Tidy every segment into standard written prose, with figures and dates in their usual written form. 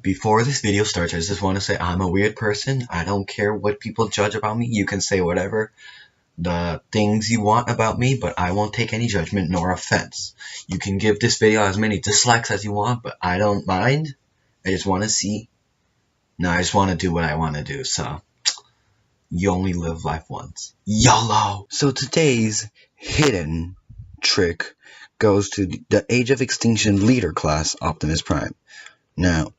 Before this video starts, I just want to say I'm a weird person. I don't care what people judge about me. You can say whatever the things you want about me, but I won't take any judgment nor offense. You can give this video as many dislikes as you want, but I don't mind. I just want to see. No, I just want to do what I want to do, so you only live life once. YOLO! So today's hidden trick goes to the Age of Extinction leader class, Optimus Prime. Now,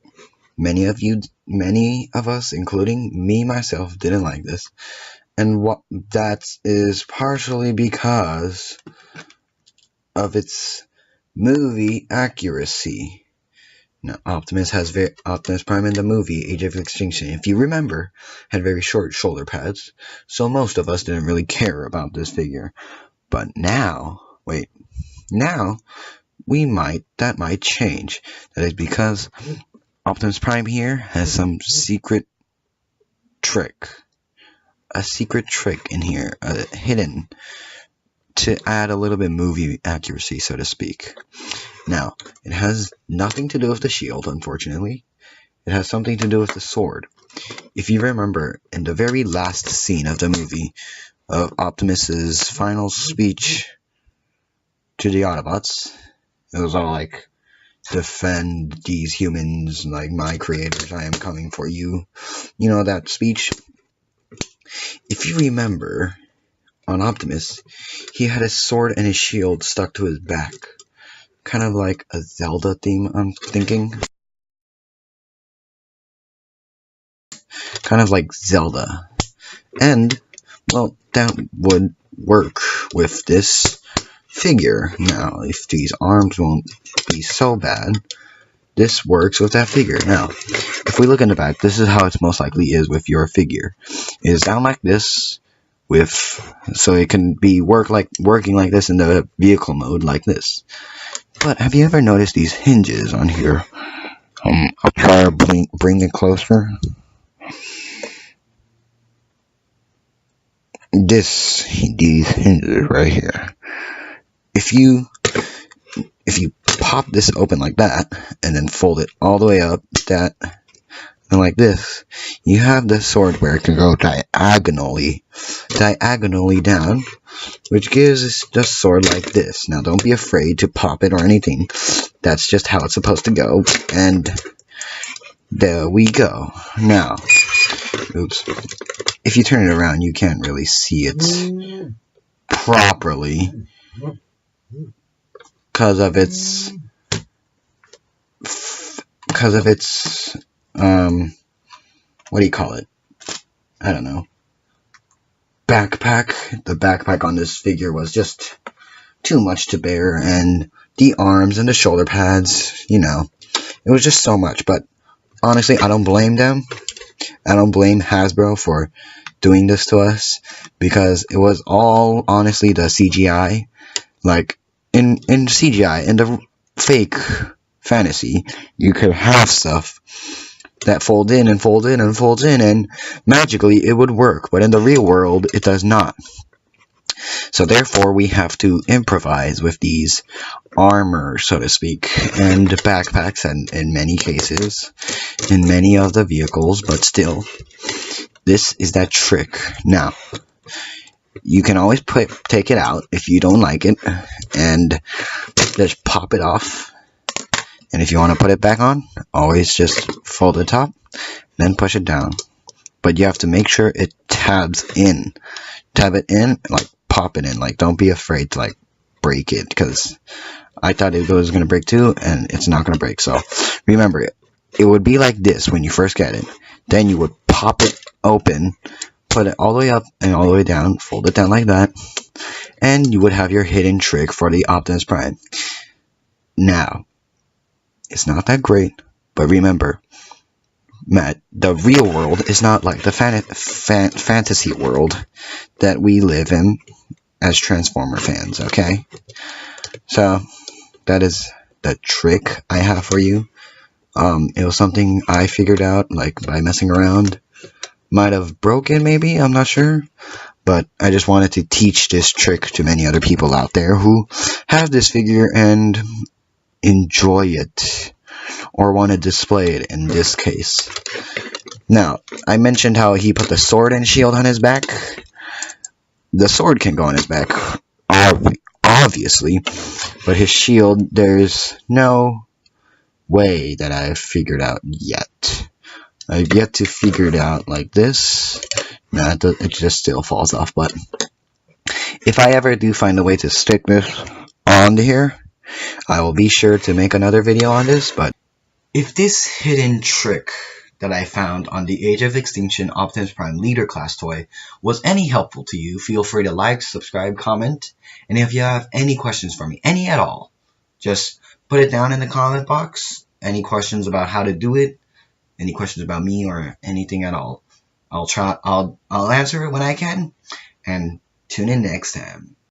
many of us, including me myself, didn't like this, and what that is partially because of its movie accuracy. Now, Optimus Prime in the movie Age of Extinction, if you remember, had very short shoulder pads, so most of us didn't really care about this figure. But now, that might change. That is because Optimus Prime here has some secret trick. A secret trick in here, hidden, to add a little bit movie accuracy, so to speak. Now, it has nothing to do with the shield, unfortunately. It has something to do with the sword. If you remember, in the very last scene of the movie, of Optimus's final speech to the Autobots, it was all like, defend these humans like my creators, I am coming for you. You know that speech? If you remember, on Optimus, he had his sword and his shield stuck to his back. Kind of like a Zelda theme, I'm thinking. Kind of like Zelda. And, well, that would work with this figure. Now, if these arms won't be so bad, this works with that figure. Now, if we look in the back, this is how it most likely is with your figure. It is down like this, so it can be working like this in the vehicle mode, like this. But have you ever noticed these hinges on here? I'll try to bring it closer. These hinges right here. If you pop this open like that, and then fold it all the way up, and like this, you have the sword where it can go diagonally down, which gives the sword like this. Now, don't be afraid to pop it or anything. That's just how it's supposed to go, and there we go. Now, oops. If you turn it around, you can't really see it properly because of its what do you call it? I don't know. Backpack. The backpack on this figure was just too much to bear, and the arms and the shoulder pads, it was just so much. But honestly, I don't blame them. I don't blame Hasbro for doing this to us, because it was all honestly the CGI. Like in CGI, in the fake fantasy, you could have stuff that fold in and folds in, and magically it would work. But in the real world, it does not. So therefore, we have to improvise with these armor, so to speak, and backpacks, and in many cases, in many of the vehicles, but still, this is that trick. Now, you can always take it out if you don't like it, and just pop it off. And if you want to put it back on, always just fold the top, then push it down. But you have to make sure it tabs in. Tab it in, like pop it in. Like, don't be afraid to like break it, because I thought it was going to break too, and it's not going to break. So remember, it would be like this when you first get it. Then you would pop it open, put it all the way up and all the way down, fold it down like that, and you would have your hidden trick for the Optimus Prime. Now, it's not that great, but remember, Matt, the real world is not like the fantasy world that we live in as Transformer fans, okay? So, that is the trick I have for you. It was something I figured out, like, by messing around. Might have broken, maybe, I'm not sure. But I just wanted to teach this trick to many other people out there who have this figure and enjoy it. or want to display it in this case. Now, I mentioned how he put the sword and shield on his back. The sword can go on his back, obviously, but his shield, there's no way that I've figured out yet. I've yet to figure it out like this. Nah, it just still falls off, but if I ever do find a way to stick this onto here, I will be sure to make another video on this. But if this hidden trick that I found on the Age of Extinction Optimus Prime Leader Class toy was any helpful to you, feel free to like, subscribe, comment, and if you have any questions for me, any at all, just put it down in the comment box. Any questions about how to do it, any questions about me, or anything at all, I'll answer it when I can, and tune in next time.